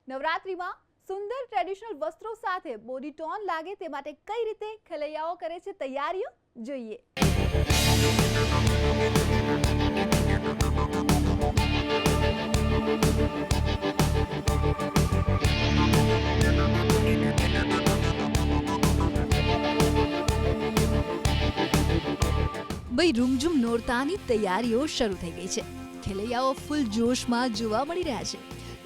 નવરાત્રીમાં સુંદર ટ્રેડિશનલ વસ્ત્રો સાથે બોડી ટોન લાગે તે માટે કઈ રીતે ખેલૈયાઓ કરે છે તૈયારીઓ જોઈએ। ભાઈ રૂમઝુમ નોરતાની તૈયારીઓ શરૂ થઈ ગઈ છે। ખેલૈયાઓ ફૂલ જોશમાં જોવા મળી રહ્યા છે।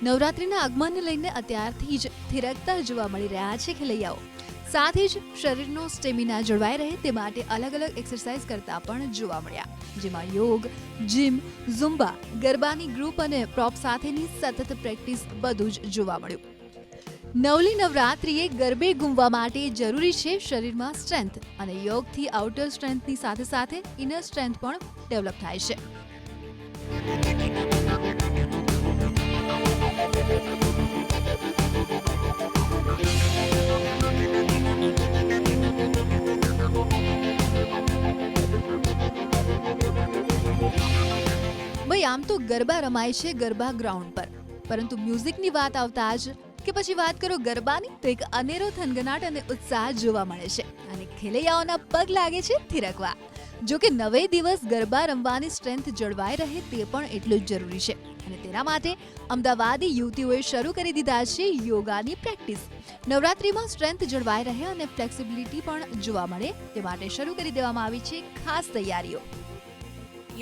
નવરાત્રીના આગમનને લઈને અત્યારથી જ થિરકતા જોવા મળી રહ્યા છે ખેલૈયાઓ। સાથે જ શરીરનો સ્ટેમિના જળવાઈ રહે તે માટે અલગ અલગ એક્સરસાઇઝ કરતા પણ જોવા મળ્યા, જેમાં યોગ, જીમ, ઝુમ્બા, ગરબાની ગ્રુપ અને પ્રોપ સાથેની સતત પ્રેક્ટિસ બધું જ જોવા મળ્યું। નવલી નવરાત્રિએ ગરબે ઘૂમવા માટે જરૂરી છે શરીરમાં સ્ટ્રેન્થ, અને યોગથી આઉટર સ્ટ્રેન્થની સાથે સાથે ઇનર સ્ટ્રેન્થ પણ ડેવલપ થાય છે। ભાઈ આમ તો ગરબા રમાય છે ગરબા ગ્રાઉન્ડ પર, પરંતુ મ્યુઝિકની વાત આવતા જ કે પછી વાત કરો ગરબાની તો એક અનેરો થનગનાટ અને ઉત્સાહ જોવા મળે છે, અને ખેલૈયાઓના પગ લાગે છે થિરકવા। જો કે 9 દિવસ ગરબા રમવાની સ્ટ્રેન્થ જળવાઈ રહે તે પણ એટલું જ જરૂરી છે, અને તેના માટે અમદાવાદી યુવતીઓએ શરૂ કરી દીધા છે યોગાની પ્રેક્ટિસ। નવરાત્રીમાં સ્ટ્રેન્થ જળવાઈ રહે અને ફ્લેક્સિબિલિટી પણ જોવા મળે તે માટે શરૂ કરી દેવામાં આવી છે ખાસ તૈયારીઓ।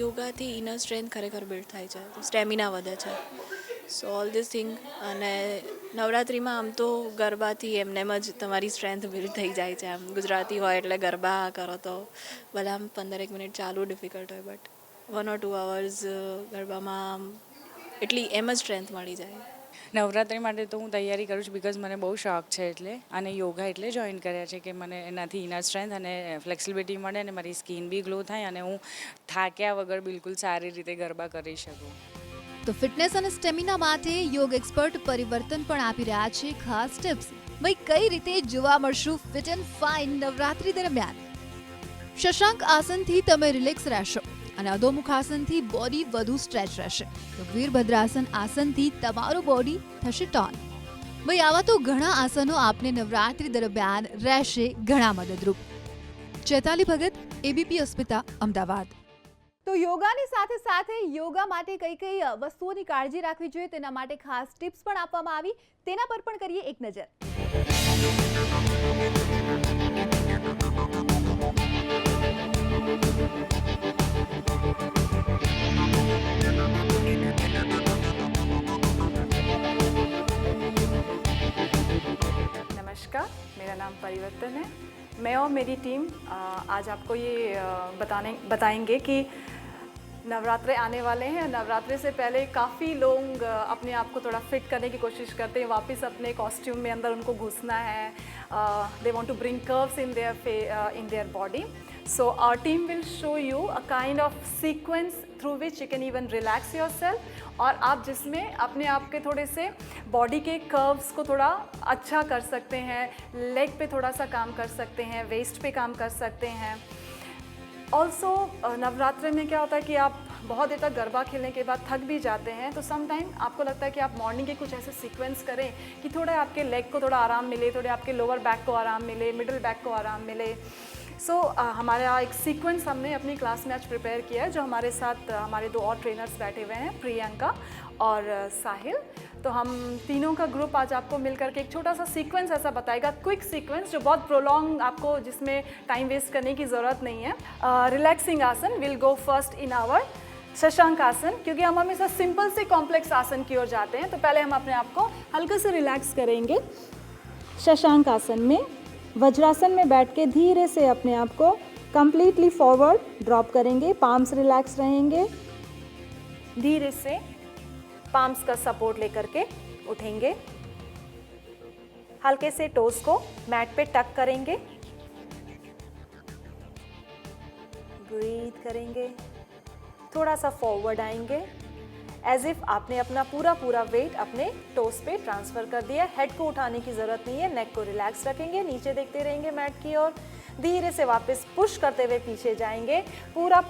યોગાથી ઇનર સ્ટ્રેન્થ ખરેખર બિલ્ડ થાય છે, સ્ટેમિના વધે છે, સો ઓલ ધીસ થિંગ। અને નવરાત્રિમાં આમ તો ગરબાથી એમનેમ જ તમારી સ્ટ્રેન્થ બિલ્ડ થઈ જાય છે। આમ ગુજરાતી હોય એટલે ગરબા કરો તો ભલે આમ 15 મિનિટ ચાલુ ડિફિકલ્ટ હોય, બટ 1 or 2 hours ગરબામાં એટલી એમ જ સ્ટ્રેન્થ મળી જાય। નવરાત્રી માટે તો હું તૈયારી કરું છું બિકોઝ મને બહુ શોખ છે એટલે, અને યોગા એટલે જોઈન કર્યા છે કે મને એનાથી ઇનર સ્ટ્રેન્થ અને ફ્લેક્સિબિલિટી મળે અને મારી સ્કિન બી ગ્લો થાય અને હું થાક્યા વગર બિલકુલ સારી રીતે ગરબા કરી શકું। તો ફિટનેસ અને સ્ટેમિના માટે યોગ એક્સપર્ટ પરિવર્તન પણ આપી રહ્યા છે ખાસ ટિપ્સ। ભાઈ કઈ રીતે જોવા મળશું ફિટ એન્ડ ફાઇન નવરાત્રી દરમિયાન? શશાંક આસનથી તમે રિલેક્સ રહેશો અને અધોમુખ આસનથી બોડી વધુ સ્ટ્રેચ રહેશે, તો વીરભદ્રાસન આસનથી તમારું બોડી થશે ટોન। ભાઈ આવા તો ઘણા આસનો આપને નવરાત્રી દરમિયાન રહેશે ઘણા મદદરૂપ। ચેતાલી ભગત, એબીપી અસ્મિતા, અમદાવાદ। તો યોગાની સાથે સાથે યોગા માટે કઈ કઈ વસ્તુઓની કાળજી રાખવી જોઈએ તેના માટે ખાસ ટિપ્સ પણ આપવામાં આવી, તેના પર પણ કરીએ એક નજર। नमस्कार, मेरा नाम परिवर्तन है। मैं और मेरी टीम आज आपको ये बताएंगे कि नवरात्रे आने वाले हैं। नवरात्रे से पहले काफ़ी लोग अपने आप को थोड़ा फिट करने की कोशिश करते हैं, वापस अपने कॉस्ट्यूम में अंदर उनको घुसना है। They want to bring curves in their body. So our team will show you a kind of sequence through which you can even relax yourself, और आप जिसमें अपने आप के थोड़े से बॉडी के कर्व्स को थोड़ा अच्छा कर सकते हैं, लेग पे थोड़ा सा काम कर सकते हैं, वेस्ट पे काम कर सकते हैं। ऑल्सो नवरात्रि में क्या होता है कि आप बहुत देर तक गरबा खेलने के बाद थक भी जाते हैं, तो सम टाइम आपको लगता है कि आप मॉर्निंग के कुछ ऐसे सीक्वेंस करें कि थोड़ा आपके लेग को थोड़ा आराम मिले, थोड़े आपके लोअर बैक को आराम मिले, मिडिल बैक को आराम मिले। हमारा एक सीक्वेंस हमने अपनी क्लास में आज प्रिपेयर किया है, जो हमारे साथ हमारे 2 और ट्रेनर्स बैठे हुए हैं, प्रियंका और साहिल। तो हम तीनों का ग्रुप आज आपको मिलकर के एक छोटा सा सीक्वेंस ऐसा बताएगा, क्विक सीक्वेंस जो बहुत प्रोलॉन्ग आपको, जिसमें टाइम वेस्ट करने की ज़रूरत नहीं है। Relaxing asana will go first in our Shashank asana, क्योंकि हम हमेशा सिंपल से कॉम्प्लेक्स आसन की ओर जाते हैं, तो पहले हम अपने आप को हल्के से रिलैक्स करेंगे। शशांक आसन में वज्रासन में बैठ के धीरे से अपने आप को कंप्लीटली फॉरवर्ड ड्रॉप करेंगे, पाम्स रिलैक्स रहेंगे, धीरे से पाम्स का सपोर्ट लेकर के उठेंगे, हल्के से टोस को मैट पे टक करेंगे, ब्रीथ करेंगे, थोड़ा सा फॉरवर्ड आएंगे, एज इफ आपने अपना पूरा वेट अपने टोस पे ट्रांसफ़र कर दिया। हेड को उठाने की ज़रूरत नहीं है, नेक को रिलैक्स रखेंगे, नीचे देखते रहेंगे मैट की ओर, धीरे से वापस पुश करते हुए पीछे जाएंगे, पूरा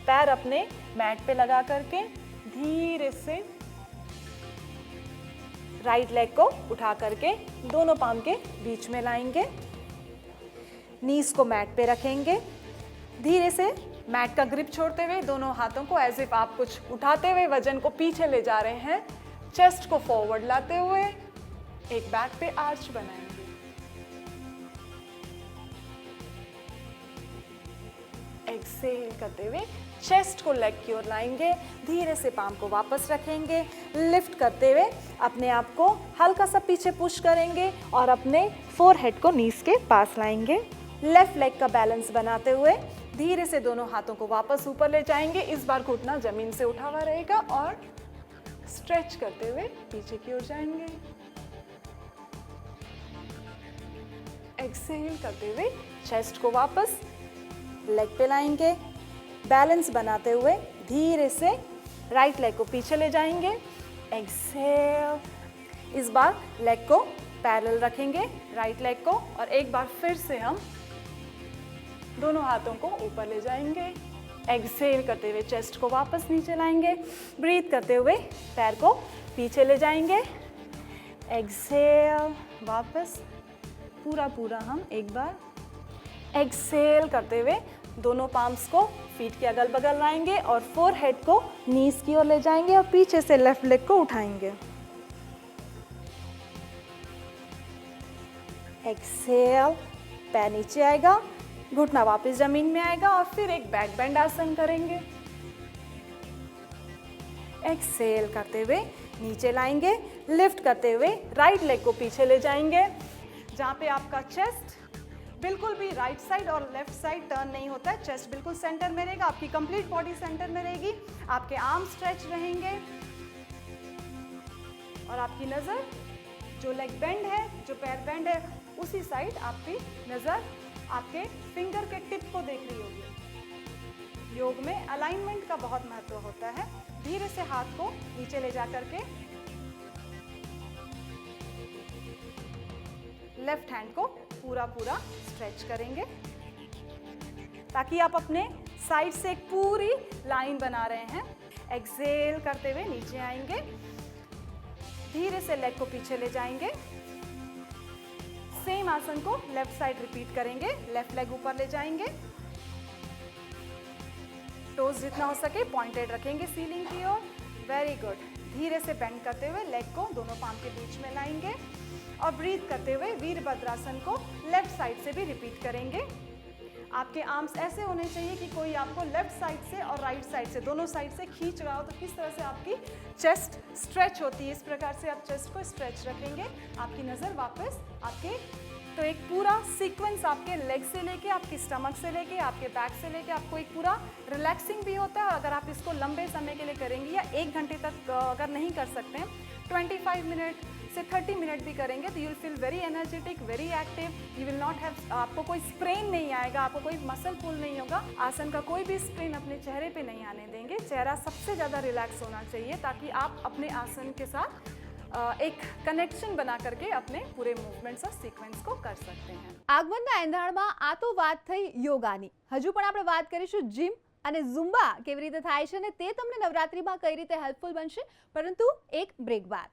पैर अपने मैट पे लगा करके धीरे से राइट लेग को उठा करके दोनों पाम के बीच में लाएंगे, नीज को मैट पे रखेंगे, धीरे से मैट का ग्रिप छोड़ते हुए दोनों हाथों को एज इफ आप कुछ उठाते हुए वजन को पीछे ले जा रहे हैं, चेस्ट को फॉरवर्ड लाते हुए एक बैक पे आर्च बनाएंगे। एक्सेल करते हुए चेस्ट को लेग की ओर लाएंगे, धीरे से पाम को वापस रखेंगे, लिफ्ट करते हुए अपने आप को हल्का सा पीछे पुश करेंगे और अपने फोरहेड को नीज के पास लाएंगे। लेफ्ट लेग का बैलेंस बनाते हुए धीरे से दोनों हाथों को वापस ऊपर ले जाएंगे। इस बार घुटना जमीन से उठा हुआ रहेगा और स्ट्रेच करते हुए पीछे की ओर जाएंगे। एक्सेल करते हुए चेस्ट को वापस लेग पे लाएंगे, बैलेंस बनाते हुए धीरे से राइट लेग को पीछे ले जाएंगे। एक्सेल, इस बार लेग को पैरेलल रखेंगे राइट लेग को और एक बार फिर से हम दोनों हाथों को ऊपर ले जाएंगे। एक्सेल करते हुए चेस्ट को वापस नीचे लाएंगे, ब्रीथ करते हुए पैर को पीछे ले जाएंगे। एक्सेल, वापस पूरा हम एक बार। एक्सेल करते हुए दोनों पाम्स को फीट के अगल बगल लाएंगे और फोरहेड को नीज की ओर ले जाएंगे और पीछे से लेफ्ट लेग को उठाएंगे। एक्सेल, पैर नीचे आएगा, घुटना वापस जमीन में आएगा और फिर एक बैक बेंड आसन करेंगे। एक्सेल करते हुए नीचे लाएंगे, लिफ्ट करते हुए राइट लेग को पीछे ले जाएंगे, जहाँ पे आपका चेस्ट बिल्कुल भी राइट साइड और लेफ्ट साइड टर्न नहीं होता है। चेस्ट बिल्कुल सेंटर में रहेगा, आपकी कंप्लीट बॉडी सेंटर में रहेगी, आपके आर्म स्ट्रेच रहेंगे और आपकी नज़र जो लेग बेंड है, जो पैर बेंड है, उसी साइड आपकी नज़र आपके फिंगर के टिप को देख रही होगी। योग में अलाइनमेंट का बहुत महत्व होता है। धीरे से हाथ को नीचे ले जा करके लेफ्ट हैंड को पूरा स्ट्रेच करेंगे ताकि आप अपने साइड से एक पूरी लाइन बना रहे हैं। एक्सेल करते हुए नीचे आएंगे, धीरे से लेग को पीछे ले जाएंगे। सेम आसन को लेफ्ट साइड रिपीट करेंगे, लेफ्ट लेग ऊपर ले जाएंगे, टोज जितना हो सके पॉइंटेड रखेंगे सीलिंग की ओर। Very good. धीरे से बेंड करते हुए लेग को दोनों पाम के बीच में लाएंगे और ब्रीथ करते हुए वीरभद्रासन को लेफ्ट साइड से भी रिपीट करेंगे। आपके आर्म्स ऐसे होने चाहिए कि कोई आपको लेफ्ट साइड से और राइट साइड से, दोनों साइड से खींच रहा हो, तो किस तरह से आपकी चेस्ट स्ट्रेच होती है, इस प्रकार से आप चेस्ट को स्ट्रेच रखेंगे। आपकी नज़र वापस आपके, तो एक पूरा सीक्वेंस आपके लेग से लेके, आपकी स्टमक से लेके, आपके बैक से लेके आपको एक पूरा रिलैक्सिंग भी होता है। और अगर आप इसको लंबे समय के लिए करेंगे या 1 घंटे तक अगर नहीं कर सकते हैं, 25 मिनट से 30 मिनट भी करेंगे तो you will feel very energetic, very active. You will not have, आपको कोई स्ट्रेन नहीं आएगा, आपको कोई मसल पुल नहीं होगा। आसन का कोई भी स्ट्रेन अपने चेहरे पे नहीं आने देंगे। चेहरा सबसे ज़्यादा रिलैक्स होना चाहिए ताकि आप अपने आसन के साथ एक कनेक्शन बना करके अपने पूरे मूवमेंट्स और सीक्वेंस को कर सकते हैं। આગમનના એંધાણમાં આ તો વાત થઈ યોગાની, હજુ પણ આપણે વાત કરીશું જીમ અને ઝુમ્બા કેવી રીતે થાય છે અને તે તમને નવરાત્રીમાં કઈ રીતે હેલ્પફુલ બનશે, પરંતુ એક બ્રેક બાદ।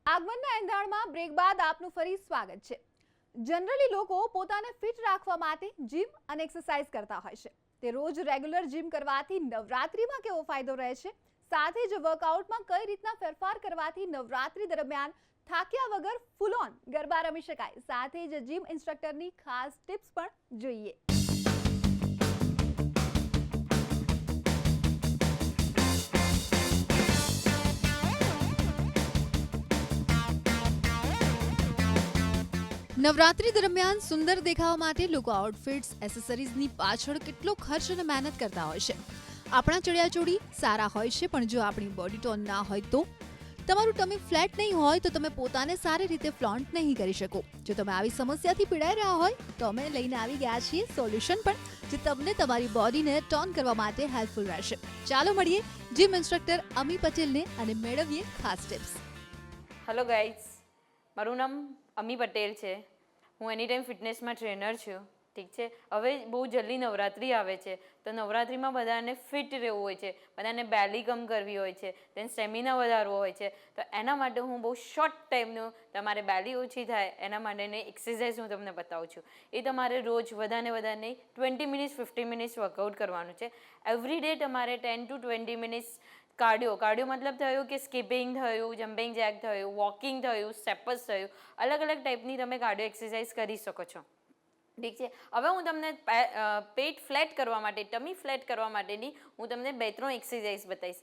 આગમનના એંધાણમાં બ્રેક બાદ આપનું ફરી સ્વાગત છે। જનરલી લોકો પોતાને ફિટ રાખવા માટે જીમ અને એક્સરસાઇઝ કરતા હોય છે। તે રોજ રેગ્યુલર જીમ કરવાથી નવરાત્રીમાં કેવો ફાયદો રહે છે, સાથે જ વર્કઆઉટમાં કઈ રીતના ફેરફાર કરવાથી નવરાત્રી દરમિયાન થાક્યા વગર ફૂલ ઓન ગરબા રમી શકાય, સાથે જ જીમ ઇન્સ્ટ્રક્ટરની ખાસ ટિપ્સ પણ જોઈએ। નવરાત્રી દરમિયાન સુંદર દેખાવા માટે લોકો આઉટફિટ્સ, એસેસરીઝની પાછળ કેટલો ખર્ચ અને મહેનત કરતા હોય છે। આપણા ચણિયાચોળી સારા હોય છે, પણ જો આપણી બોડી ટોન ના હોય તમારું ટમી ફ્લેટ નહીં હોય તો તમે પોતાને સારી રીતે ફ્લોન્ટ નહીં કરી શકો. જો તમે આવી સમસ્યાથી પીડાઈ રહ્યા હોય તો અમે લઈને આવી ગયા છીએ સોલ્યુશન પણ, જે તમને તમારી બોડીને ટોન કરવા માટે હેલ્પફુલ રહેશે. ચાલો મળીએ જીમ ઇન્સ્ટ્રક્ટર અમી પટેલને અને મેળવીએ ખાસ ટિપ્સ. હેલો ગાઈઝ, મારું નામ અમી પટેલ છે. હું એની ટાઈમ ફિટનેસમાં ટ્રેનર છું. ઠીક છે, હવે બહુ જલ્દી નવરાત્રિ આવે છે, તો નવરાત્રિમાં બધાને ફિટ રહેવું હોય છે, બધાને બેલી કમ કરવી હોય છે, તેને સ્ટેમિના વધારવો હોય છે. તો એના માટે હું બહુ શોર્ટ ટાઈમનું તમારે બેલી ઓછી થાય એના માટેની એક્સરસાઇઝ હું તમને બતાવું છું. એ તમારે રોજ વધારે 20 મિનિટ્સ 15 મિનિટ્સ વર્કઆઉટ કરવાનું છે. એવરી ડે તમારે 10 to 20 મિનિટ્સ કાર્ડિયો મતલબ થયું કે સ્કીપિંગ થયું, જમ્પિંગ જેક થયું, વોકિંગ થયું, સ્ટેપર્સ થયું, અલગ અલગ ટાઈપની તમે કાર્ડિયો એક્સરસાઇઝ કરી શકો છો. ઠીક છે, હવે હું તમને પેટ ફ્લેટ કરવા માટે, ટમી ફ્લેટ કરવા માટેની હું તમને 2-3 એક્સરસાઇઝ બતાવીશ.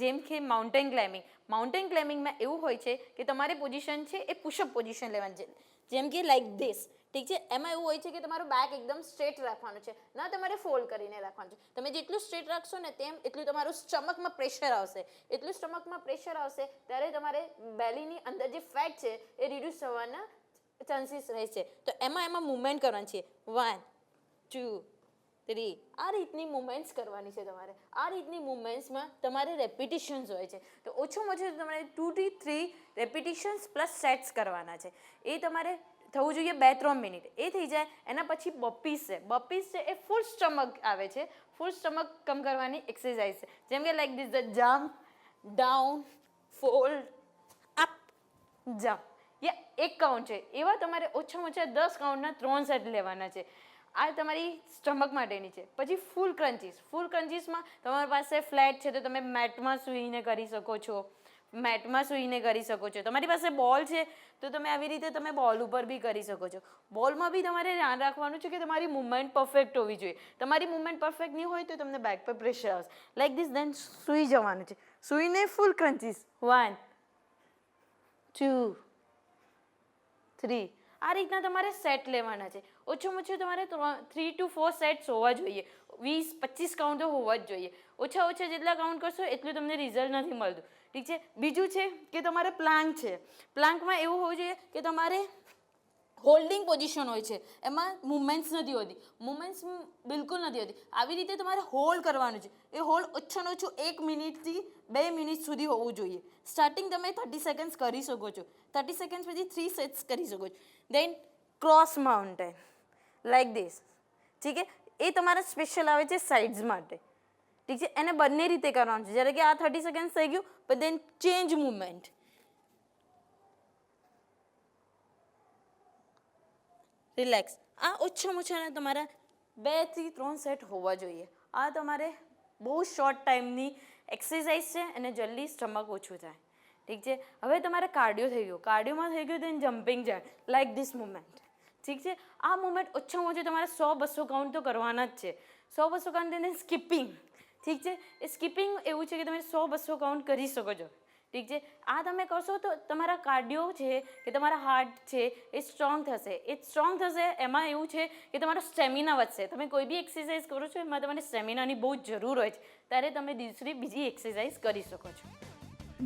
જેમ કે માઉન્ટેન ક્લાઇમ્બિંગ. માઉન્ટેન ક્લાઇમ્બિંગમાં એવું હોય છે કે તમારી પોઝિશન છે એ પુશઅપ પોઝિશન લેવાની છે, જેમ કે લાઈક ધીસ. ઠીક છે, એમાં એવું હોય છે કે તમારું બેક એકદમ સ્ટ્રેટ રાખવાનું છે, ના તમારે ફોલ્ડ કરીને રાખવાનું છે. તમે જેટલું સ્ટ્રેટ રાખશો ને તેમ એટલું તમારું સ્ટમકમાં પ્રેશર આવશે. એટલું સ્ટમકમાં પ્રેશર આવશે ત્યારે તમારે બેલીની અંદર જે ફેટ છે એ રિડ્યુસ થવાના ચાન્સીસ રહે છે. તો એમાં મૂવમેન્ટ કરવાની છે. 1 2 3 આ રીતની મૂવમેન્ટ્સ કરવાની છે તમારે. આ રીતની મૂવમેન્ટ્સમાં તમારે રેપિટેશન્સ હોય છે, તો ઓછામાં ઓછું તમારે 2 થી 3 રેપિટેશન્સ પ્લસ સેટ્સ કરવાના છે. એ તમારે થવું જોઈએ 2-3 મિનિટ. એ થઈ જાય એના પછી બપીસ છે. બપીસ છે એ ફૂલ સ્ટમક આવે છે. ફૂલ સ્ટમક કમ કરવાની એક્સરસાઇઝ છે, જેમ કે like this the jump down fold up jump. એક કાઉન્ટ છે, એવા તમારે ઓછામાં ઓછા 10 કાઉન્ટના 3 સેટ લેવાના છે. આ તમારી સ્ટમક માટેની છે. પછી ફૂલ ક્રન્ચીસ. ફૂલ ક્રન્ચીસમાં તમારી પાસે ફ્લેટ છે તો તમે મેટમાં સૂઈને કરી શકો છો. તમારી પાસે બોલ છે તો તમે આવી રીતે તમે બોલ ઉપર બી કરી શકો છો. બોલમાં બી તમારે ધ્યાન રાખવાનું છે કે તમારી મૂવમેન્ટ પરફેક્ટ હોવી જોઈએ. તમારી મૂવમેન્ટ પરફેક્ટ નહીં હોય તો તમને બેક પર પ્રેશર આવશે. લાઈક ધીસ, દેન સૂઈ જવાનું છે. સૂઈને ફૂલ ક્રન્ચીસ. 1 2 3 આ રીતના તમારે સેટ લેવાના છે. ઓછામાં ઓછું તમારે 3 to 4 સેટ્સ હોવા જોઈએ. 20-25 કાઉન્ટ તો હોવા જ જોઈએ. ઓછા જેટલા કાઉન્ટ કરશો એટલું તમને રિઝલ્ટ નથી મળતું. ઠીક છે, બીજું છે કે તમારે પ્લાન્ક છે. પ્લાન્કમાં એવું હોવું જોઈએ કે તમારે હોલ્ડિંગ પોઝિશન હોય છે, એમાં મૂવમેન્ટ્સ નથી હોતી. મૂવમેન્ટ્સ બિલકુલ નથી હોતી. આવી રીતે તમારે હોલ્ડ કરવાનું છે. એ હોલ્ડ ઓછામાં ઓછું 1 મિનિટથી 2 મિનિટ સુધી હોવું જોઈએ. સ્ટાર્ટિંગ તમે 30 સેકન્ડ્સ કરી શકો છો. 30 સેકન્ડ્સ પછી 3 સેટ્સ કરી શકો છો. દેન ક્રોસ માઉન્ટેન લાઈક ધીસ. ઠીક છે, એ તમારા સ્પેશિયલ આવે છે સાઇડ્સ માટે. ઠીક છે, એને બંને રીતે કરવાનું છે. જ્યારે કે આ 30 સેકન્ડ્સ થઈ ગયું, પણ દેન ચેન્જ મૂવમેન્ટ. રિલેક્સ. આ ઓછામાં ઓછા તમારા 2 થી 3 સેટ હોવા જોઈએ. આ તમારે બહુ શોર્ટ ટાઈમની એક્સરસાઇઝ છે અને જલ્દી સ્ટમક ઓછું થાય. ઠીક છે, હવે તમારે કાર્ડિયો થઈ ગયો. કાર્ડિયોમાં થઈ ગયું then jumping jack like this movement. ઠીક છે, આ મૂવમેન્ટ ઓછામાં ઓછું તમારે 100-200 કાઉન્ટ તો કરવાના જ છે. 100-200 કાઉન્ટ દેન સ્કીપિંગ. ઠીક છે, એ સ્કીપિંગ એવું છે કે તમે 100-200 કાઉન્ટ કરી શકો છો. ઠીક છે, આ તમે કરશો તો તમારા કાર્ડિયો છે કે તમારા હાર્ટ છે એ સ્ટ્રોંગ થશે. એમાં એવું છે કે તમારો સ્ટેમિના વધશે. તમે કોઈ બી એક્સરસાઇઝ કરો છો એમાં તમારે સ્ટેમિનાની બહુ જરૂર હોય છે, ત્યારે તમે બીજી એક્સરસાઇઝ કરી શકો છો.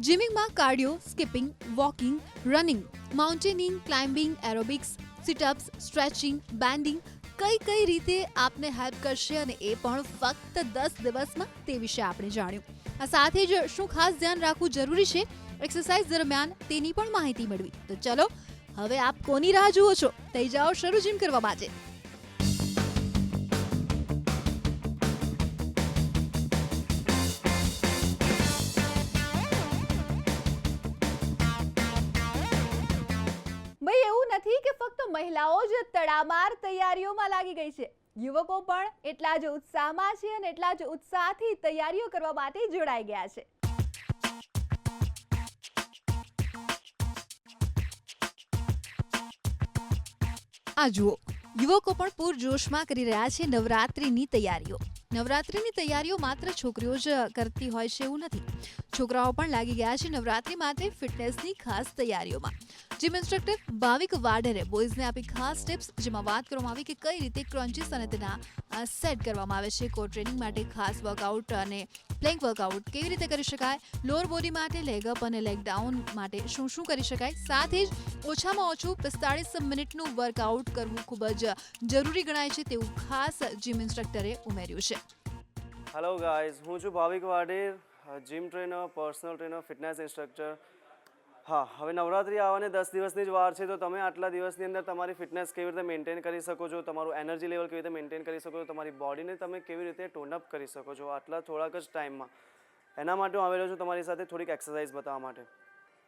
જિમિંગમાં cardio, skipping, walking, running, mountaining, climbing, aerobics, situps, stretching, bending કઈ રીતે આપને હેલ્પ કરશે અને એ પણ ફક્ત 10 દિવસમાં, તે વિશે આપણે જાણ્યું. આ સાથે જ શું ખાસ ધ્યાન રાખવું જરૂરી છે એક્સરસાઇઝ દરમિયાન તેની પણ માહિતી મેળવી. તો ચલો હવે આપ કોની રાહ જુઓ છો? થઈ જાઓ શરૂ જીમ કરવા માટે. ભાઈ એવું નથી કે ફક્ત મહિલાઓ જ તડામાર તૈયારીઓમાં લાગી ગઈ છે. યુવકો પણ એટલા જ ઉત્સાહમાં છે અને એટલા જ ઉત્સાહથી તૈયારીઓ કરવા માટે જોડાઈ ગયા છે. આ જુઓ, યુવકો પણ પૂરજોશમાં કરી રહ્યા છે નવરાત્રિની તૈયારીઓ. નવરાત્રિની તૈયારીઓ માત્ર છોકરીઓ જ કરતી હોય છે એવું નથી. છોકરાઓ પણ લાગી ગયા છે નવરાત્રિ માટે ફિટનેસની ખાસ તૈયારીઓમાં. જીમ ઇન્સ્ટ્રક્ટર ભાવિક વાડેરે બોયઝને આપી ખાસ ટિપ્સ, જેમાં વાત કરવામાં આવી કે કઈ રીતે ક્રન્ચીસ અને તેના સેટ કરવામાં આવે છે. કોર ટ્રેનિંગ માટે ખાસ વર્કઆઉટ અને પ્લેન્ક વર્કઆઉટ કેવી રીતે કરી શકાય, લોઅર બોડી માટે લેગ અપ અને લેગ ડાઉન માટે શું શું કરી શકાય, સાથે જ ઓછામાં ઓછું 45 મિનિટનું વર્કઆઉટ કરવું ખૂબ જ જરૂરી ગણાય છે તેવું ખાસ જીમ ઇન્સ્ટ્રક્ટરે ઉમેર્યું છે. હેલો ગાઈઝ, હું છું Bhavik Vader, gym trainer, personal trainer, fitness instructor. હા, હવે નવરાત્રિ આવવાને 10 દિવસની જ વાર છે, તો તમે આટલા દિવસની અંદર તમારી ફિટનેસ કેવી રીતે મેન્ટેન કરી શકો છો, તમારું એનર્જી લેવલ કેવી રીતે મેન્ટેન કરી શકો છો, તમારી બોડીને તમે કેવી રીતે ટોન અપ કરી શકો છો આટલા થોડાક જ ટાઈમમાં. એના માટે હું આવેલો છું તમારી સાથે થોડીક એક્સરસાઇઝ બતાવવા માટે.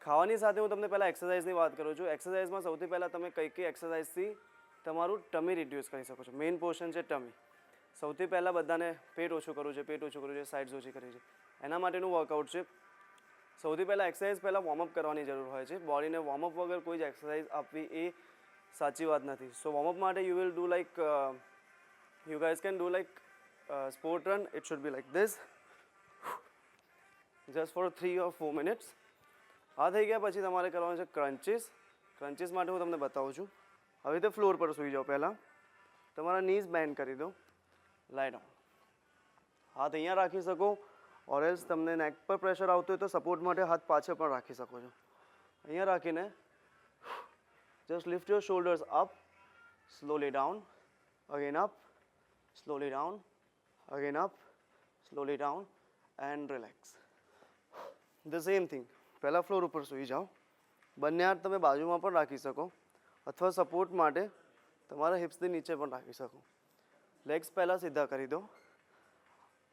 ખાવાની સાથે હું તમને પહેલાં એક્સરસાઇઝની વાત કરું છું. એક્સરસાઇઝમાં સૌથી પહેલાં તમે કઈ એક્સરસાઇઝથી તમારું ટમી રિડ્યુસ કરી શકો છો. મેઇન પોર્શન છે ટમી. સૌથી પહેલાં બધાને પેટ ઓછું કરવું છે, સાઇડ્સ ઓછી કરવી છે, એના માટેનું વર્કઆઉટ છે. સૌથી પહેલાં એક્સરસાઇઝ પહેલાં વોર્મઅપ કરવાની જરૂર હોય છે. બોડીને વોર્મઅપ વગર કોઈ જ એક્સરસાઇઝ આપવી એ સાચી વાત નથી. સો વોર્મઅપ માટે you will do like you guys can do like sport run. It should be like this just four 3 or 4 minutes. આ થઈ ગયા પછી તમારે કરવાનું છે ક્રન્ચીસ. ક્રન્ચીસ માટે હું તમને બતાવું છું. હવે રીતે ફ્લોર પર સૂઈ જાઓ. પહેલાં તમારા નીઝ બેન્ડ કરી દો, લાઈ ડાઉન. હાથ અહીંયા રાખી શકો, ઓર એલ્સ તમને નેક પર પ્રેશર આવતું હોય તો સપોર્ટ માટે હાથ પાછળ પણ રાખી શકો છો. અહીંયા રાખીને just lift your shoulders up, slowly down, again up, slowly down, again up, slowly down and relax. The same thing. પહેલાં ફ્લોર ઉપર સૂઈ જાઓ. બંને હાથ તમે બાજુમાં પણ રાખી શકો અથવા સપોર્ટ માટે તમારા હિપ્સથી નીચે પણ રાખી શકો. લેગ્સ પહેલાં સીધા કરી દો.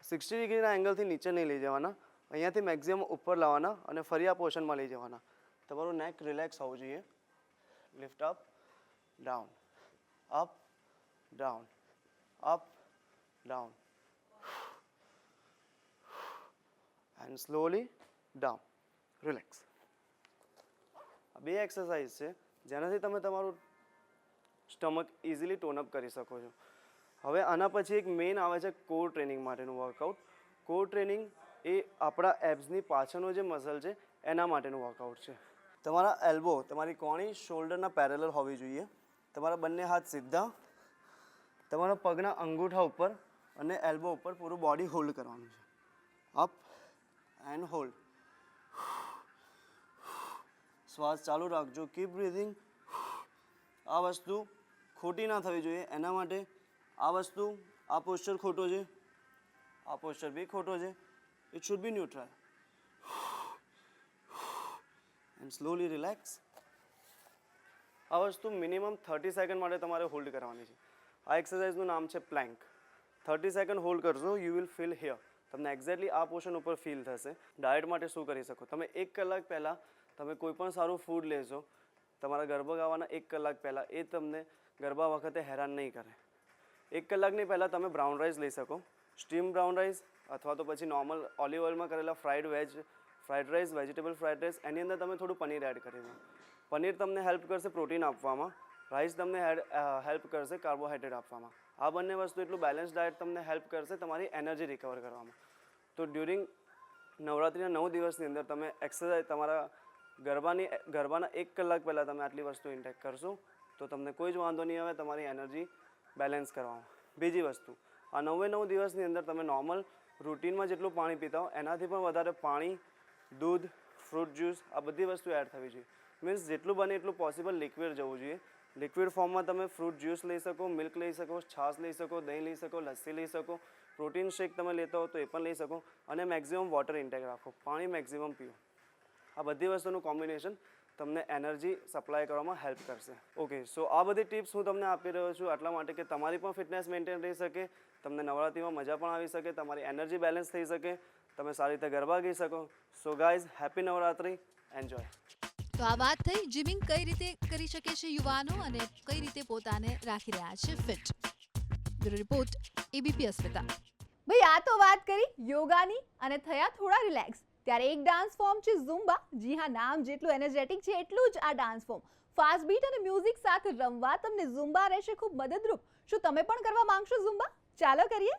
60 ડિગ્રીના એંગલથી નીચે નહીં લઈ જવાના, અહીંયાથી મેક્સિમમ ઉપર લાવવાના અને ફરી આ પોર્શનમાં લઈ જવાના. તમારું નેક રિલેક્સ હોવું જોઈએ. Lift up, down, up, down, up, down and slowly down, relax. આ 2 એક્સરસાઇઝ છે જેનાથી તમે તમારું સ્ટમક ઇઝીલી ટોન અપ કરી શકો છો. હવે આના પછી એક મેઇન આવે છે કોર ટ્રેનિંગ માટેનું વર્કઆઉટ. કોર ટ્રેનિંગ એ આપણા એબ્સની પાછળનો જે મસલ છે એના માટેનું વર્કઆઉટ છે. તમારા એલ્બો, તમારી કોણી શોલ્ડરના પેરેલલ હોવી જોઈએ. તમારા બંને હાથ સીધા, તમારા પગના અંગૂઠા ઉપર અને એલ્બો ઉપર પૂરું બોડી હોલ્ડ કરવાનું છે. Up and hold. શ્વાસ ચાલુ રાખજો. Keep breathing. આ વસ્તુ ખોટી ના થવી જોઈએ, એના માટે આ વસ્તુ, આ પોસ્ચર ખોટો છે, આ પોસ્ચર બી ખોટો છે. It should be neutral and slowly relax. આ વસ્તુ મિનિમમ 30 સેકન્ડ માટે તમારે હોલ્ડ કરવાની છે. આ એક્સરસાઇઝનું નામ છે પ્લેન્ક. 30 સેકન્ડ હોલ્ડ કરશો, યુ વિલ ફીલ હિયર. તમને એક્ઝેક્ટલી આ પોર્શન ઉપર ફીલ થશે. ડાયટ માટે શું કરી શકો, તમે 1 કલાક પહેલાં તમે કોઈ પણ સારું ફૂડ લેશો તમારા ગરબા ગાવાના 1 કલાક પહેલાં, એ તમને ગરબા વખતે હેરાન નહીં કરે. 1 કલાકની પહેલાં તમે બ્રાઉન રાઈસ લઈ શકો, સ્ટીમ બ્રાઉન રાઈસ અથવા તો પછી નોર્મલ ઓલિવ ઓઇલમાં કરેલા fried rice, vegetable fried rice. એની અંદર તમે થોડું પનીર એડ કરી દો. પનીર તમને હેલ્પ કરશે પ્રોટીન આપવામાં, રાઈસ તમને હેલ્પ કરશે કાર્બોહાઈડ્રેટ આપવામાં. આ બંને વસ્તુ એટલું બેલેન્સ ડાયટ તમને હેલ્પ કરશે તમારી એનર્જી રિકવર કરવામાં. તો ડ્યુરિંગ નવરાત્રિના 9 દિવસની અંદર તમે એક્સરસાઇઝ તમારા ગરબાના 1 કલાક પહેલાં તમે આટલી વસ્તુ ઇન્ટેક કરશો તો તમને કોઈ જ વાંધો નહીં આવે તમારી એનર્જી બેલેન્સ કરવામાં. બીજી વસ્તુ, આ 9 દિવસની અંદર તમે નોર્મલ રૂટીનમાં જેટલું પાણી પીતા હો એનાથી પણ વધારે પાણી, દૂધ, ફ્રૂટ જ્યુસ આ બધી વસ્તુ એડ થવી જોઈએ. મીન્સ જેટલું બને એટલું પોસિબલ લિક્વિડ જવું જોઈએ. લિક્વિડ ફોર્મમાં તમે ફ્રૂટ જ્યુસ લઈ શકો, મિલ્ક લઈ શકો, છાશ લઈ શકો, દહીં લઈ શકો, લસ્સી લઈ શકો, પ્રોટીન શેક તમે લેતા હો તો એ પણ લઈ શકો અને મેક્સિમમ વોટર ઇન્ટેક રાખો, પાણી મેક્સિમમ પીઓ. આ બધી વસ્તુનું કોમ્બિનેશન તમને એનર્જી સપ્લાય કરવામાં હેલ્પ કરશે. ઓકે, સો આ બધી ટિપ્સ હું તમને આપી રહ્યો છું એટલા માટે કે તમારી પણ ફિટનેસ મેન્ટેન રહી શકે, તમને નવરાત્રિમાં મજા પણ આવી શકે, તમારી એનર્જી બેલેન્સ થઈ શકે, તમે સારી રીતે ગરબા ગાઈ શકો. So guys, happy Navratri, enjoy. તો આ વાત થઈ જીમિંગ કઈ રીતે કરી શકે છે યુવાનો અને કઈ રીતે પોતાને રાખી રહ્યા છે ફિટ. બ્યુરો રિપોર્ટ, એબીપી અસ્મિતા. ભાઈ આ તો વાત કરી યોગાની અને થયા થોડા રિલેક્સ. ત્યારે એક ડાન્સ ફોર્મ છે ઝુમ્બા. જી હા, નામ જેટલું એનર્જેટિક છે એટલું જ આ ડાન્સ ફોર્મ. ફાસ્ટ બીટ અને મ્યુઝિક સાથે રમવા તમને ઝુમ્બા રહેશે ખૂબ મદદરૂપ. શું તમે પણ કરવા માંગશો ઝુમ્બા? ચાલો કરીએ.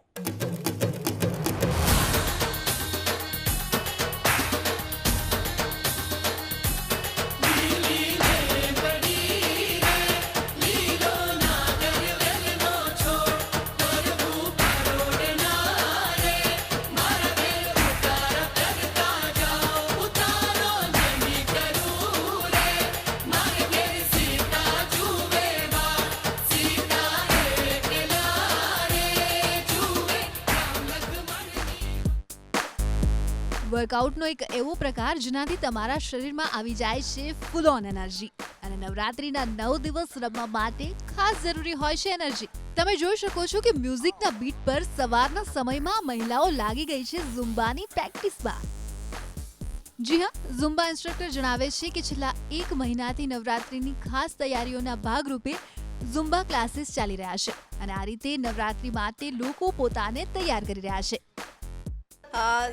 વર્કઆઉટનો એક એવો પ્રકાર જેનાથી તમારા શરીરમાં આવી જાય છે ફૂલ ઓન એનર્જી અને નવરાત્રીના 9 દિવસ રમવા માટે ખાસ જરૂરી હોય છે એનર્જી. તમે જોઈ શકો છો કે મ્યુઝિકના બીટ પર સવારના સમયમાં મહિલાઓ લાગી ગઈ છે ઝુમ્બાની પ્રેક્ટિસમાં. જી હા, ઝુમ્બા ઇન્સ્ટ્રક્ટર જણાવે છે કે છેલ્લા 1 મહિનાથી નવરાત્રીની ખાસ તૈયારીઓના ભાગરૂપે ઝુમ્બા ક્લાસીસ ચાલી રહ્યા છે અને આ રીતે નવરાત્રી માટે લોકો પોતાને તૈયાર કરી રહ્યા છે.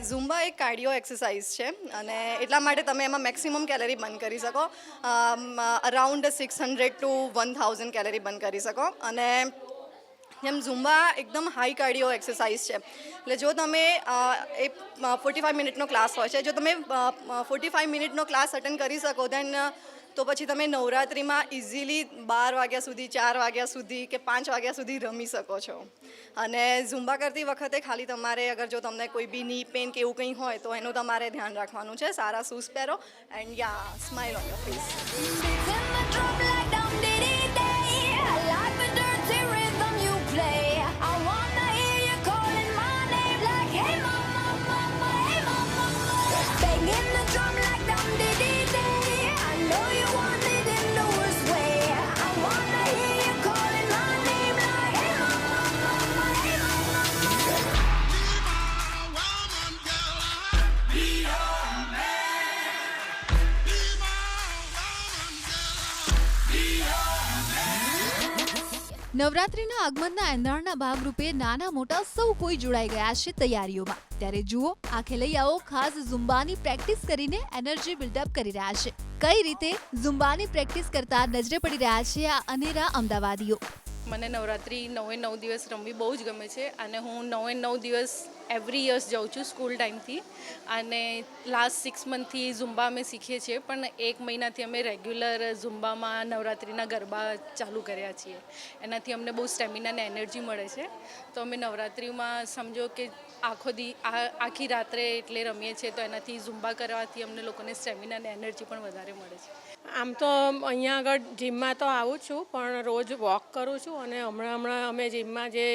ઝુમ્બા એક કાર્ડિયો એક્સરસાઇઝ છે અને એટલા માટે તમે એમાં મેક્સિમમ કેલરી બર્ન કરી શકો. અરાઉન્ડ 600 ટુ 1000 કેલરી બર્ન કરી શકો. અને જેમ ઝુમ્બા એકદમ હાઈ કાર્ડિયો એક્સરસાઇઝ છે, એટલે જો તમે એ 45 મિનિટનો ક્લાસ હોય છે, જો તમે 45 મિનિટનો ક્લાસ અટેન્ડ કરી શકો દેન તો પછી તમે નવરાત્રિમાં ઇઝીલી 12 વાગ્યા સુધી, 4 વાગ્યા સુધી કે 5 વાગ્યા સુધી રમી શકો છો. અને ઝુમ્બા કરતી વખતે ખાલી તમારે અગર જો તમને કોઈ બી ની પેન કે એવું કંઈ હોય તો એનું તમારે ધ્યાન રાખવાનું છે. સારા શૂઝ પહેરો and yeah smile on your face. નવરાત્રીના આગમનના એંધાણના ભાગરૂપે નાના મોટા સૌ કોઈ જોડાઈ ગયા છે તૈયારીઓમાં. ત્યારે જુઓ, આ ખેલૈયાઓ ખાસ ઝુમ્બાની પ્રેક્ટિસ કરીને એનર્જી બિલ્ડઅપ કરી રહ્યા છે. કઈ રીતે ઝુમ્બાની પ્રેક્ટિસ કરતા નજરે પડી રહ્યા છે આ અનેરા અમદાવાદીઓ. મને નવરાત્રિ 9 દિવસ રમવી બહુ જ ગમે છે અને હું 9 દિવસ એવરી યર્સ જાઉં છું સ્કૂલ ટાઈમથી. અને લાસ્ટ 6 મંથથી ઝુમ્બા અમે શીખીએ છીએ, પણ 1 મહિનાથી અમે રેગ્યુલર ઝુમ્બામાં નવરાત્રિના ગરબા ચાલુ કર્યા છીએ. એનાથી અમને બહુ સ્ટેમિના અને એનર્જી મળે છે. તો અમે નવરાત્રિમાં સમજો કે આખી રાત્રે એટલે રમીએ છીએ, તો એનાથી ઝુમ્બા કરવાથી અમને લોકોને સ્ટેમિના અને એનર્જી પણ વધારે મળે છે. આમ તો અહીંયા આગળ જીમમાં તો આવું છું, પણ રોજ વોક કરું છું. અને હમણાં અમે જીમમાં જે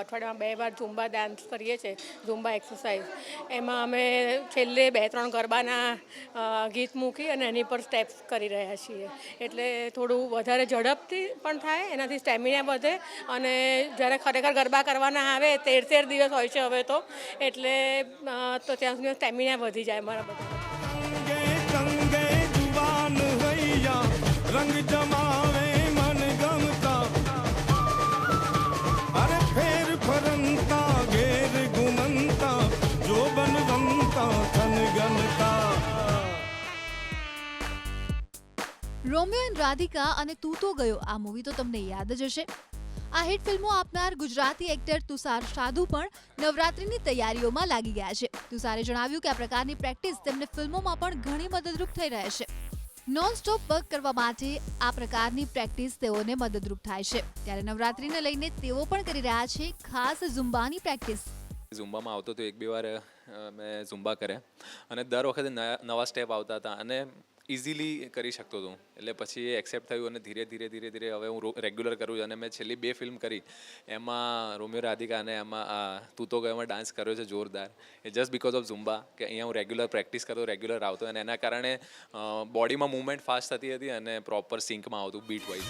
અઠવાડિયામાં 2 વાર ઝુમ્બા ડાન્સ કરીએ છીએ, ઝુમ્બા એક્સરસાઇઝ, એમાં અમે છેલ્લે 2-3 ગરબાના ગીત મૂકી અને એની પર સ્ટેપ્સ કરી રહ્યા છીએ. એટલે થોડું વધારે ઝડપથી પણ થાય, એનાથી સ્ટેમિના વધે. અને જ્યારે ખરેખર ગરબા કરવાના આવે 13 દિવસ હોય છે હવે તો, એટલે તો ત્યાં સુધી સ્ટેમિના વધી જાય મારા બધા. રંગ જમાવે મન ગમતા, અરે ફેર ફરંતા ઘેર ઘુમંતા, જો બન રમતા થન ગમતા. રોમિયો એન્ડ રાધિકા અને તું તો ગયો આ મૂવી તો તમને યાદ જ હશે. આ હિટ ફિલ્મો આપનાર ગુજરાતી એક્ટર તુષાર સાધુ પણ નવરાત્રીની તૈયારીઓમાં લાગી ગયા છે. તુષારે જણાવ્યું કે આ પ્રકારની પ્રેક્ટિસ તેમને ફિલ્મોમાં પણ ઘણી મદદરૂપ થઈ રહે છે. નોન સ્ટોપ વર્ક કરવા માટે આ પ્રકારની પ્રેક્ટિસ તેઓને મદદરૂપ થાય છે. ત્યારે નવરાત્રીને લઈને તેઓ પણ કરી રહ્યા છે ખાસ ઝુમ્બાની પ્રેક્ટિસ. ઝુમ્બામાં આવતો તો 1-2 વાર મેં ઝુમ્બા કર્યા અને દર વખતે નવા સ્ટેપ આવતા હતા અને ઇઝીલી કરી શકતો હતો. એટલે પછી એ એક્સેપ્ટ થયું અને ધીરે ધીરે હવે હું રેગ્યુલર કરું છું. અને મેં છેલ્લી 2 ફિલ્મ કરી, એમાં રોમિયો રાધિકા અને એમાં તું તો ગયોમાં ડાન્સ કર્યો છે જોરદાર. એ જસ્ટ બિકોઝ ઓફ ઝુમ્બા, કે અહીંયા હું રેગ્યુલર પ્રેક્ટિસ કરતો, રેગ્યુલર આવતો અને એના કારણે બોડીમાં મૂવમેન્ટ ફાસ્ટ થતી હતી અને પ્રોપર સિંકમાં આવતું બીટ વાઇઝ.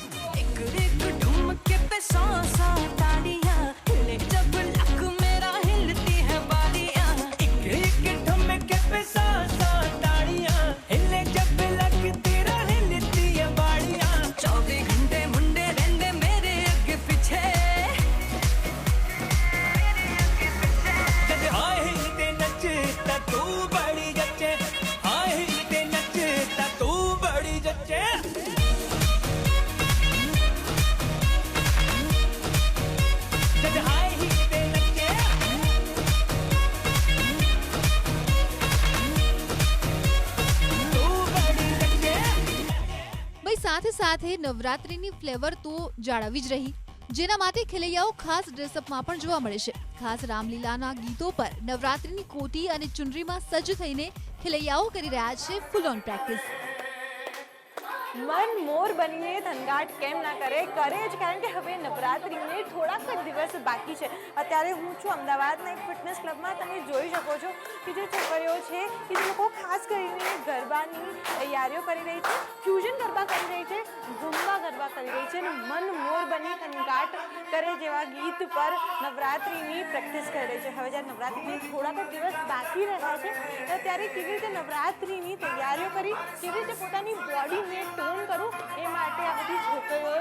સાથે સાથે નવરાત્રીની ફ્લેવર તો જાળવવી જ રહી, જેના માટે ખેલૈયાઓ ખાસ ડ્રેસઅપમાં પણ જોવા મળે છે. ખાસ રામલીલાના ગીતો પર નવરાત્રીની કોટી અને ચુનરીમાં સજ્જ થઈને ખેલૈયાઓ કરી રહ્યા છે ફૂલ ઓન પ્રેક્ટિસ. મન મોર બનીને થનગાટ કેમ ના કરે જ, કારણ કે હવે નવરાત્રિને થોડાક જ દિવસ બાકી છે. અત્યારે હું છું અમદાવાદના એક ફિટનેસ ક્લબમાં. તમે જોઈ શકો છો કે જે છોકરીઓ છે કે જે લોકો ખાસ કરીને ગરબાની તૈયારીઓ કરી રહી છે, ફ્યુઝન ગરબા કરી રહી છે, ઝુમ્બા ગરબા કરી રહી છે અને મન મોર બની થનગાટ કરે જેવા ગીત પર નવરાત્રિની પ્રેક્ટિસ કરી રહી છે. હવે જ્યારે નવરાત્રિને થોડાક જ દિવસ બાકી રહ્યા છે ત્યારે કેવી રીતે નવરાત્રિની તૈયારીઓ કરી, કેવી રીતે પોતાની બોડીને ટોન કરું, એ માટે આ બધી છોકરીઓ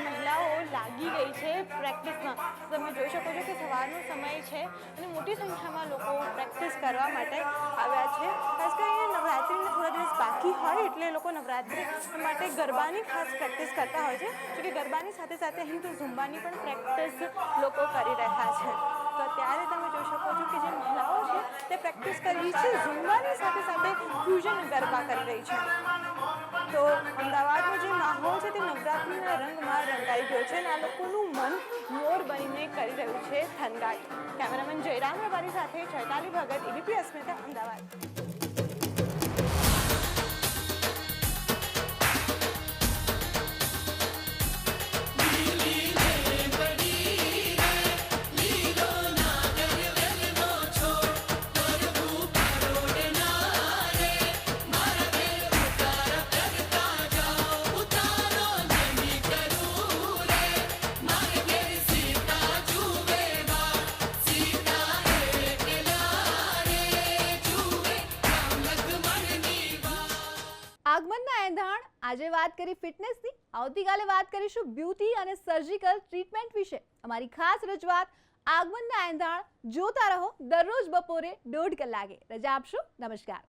મહિલાઓ લાગી ગઈ છે પ્રેક્ટિસમાં. તમે જોઈ શકો છો કે સવારનો સમય છે અને મોટી સંખ્યામાં લોકો પ્રેક્ટિસ કરવા માટે આવ્યા છે. ખાસ કરીને નવરાત્રિને થોડા દિવસ બાકી હોય એટલે લોકો નવરાત્રિ માટે ગરબાની ખાસ પ્રેક્ટિસ કરતા હોય છે. જો કે ગરબાની સાથે સાથે અહીં તો ઝુમ્બાની પણ પ્રેક્ટિસ લોકો કરી રહ્યા છે. તો ત્યારે તમે જોઈ શકો છો કે જે મહિલાઓ છે તે પ્રેક્ટિસ કરી રહી છે, ઝુમ્બાની સાથે સાથે ફ્યુઝન ગરબા કરી રહી છે. તો અમદાવાદનો જે માહોલ છે તે નવરાત્રિના રંગમાં રંગાઈ ગયો છે અને આ લોકોનું મન મોર બનીને કરી રહ્યું છે થનગાટ. કેમેરામેન જયરામ રબારી સાથે ચૈતાલી ભગત, એબીપી અસ્મિતા, અમદાવાદ. આગમનના એંધાણ. આજે વાત કરી ફિટનેસની, આવતીકાલે વાત કરીશું બ્યુટી અને સર્જિકલ ટ્રીટમેન્ટ વિશે. અમારી ખાસ રજૂઆત આગમનના એંધાણ જોતા રહો દરરોજ બપોરે 1:30 કલાકે. રજા આપશો. નમસ્કાર.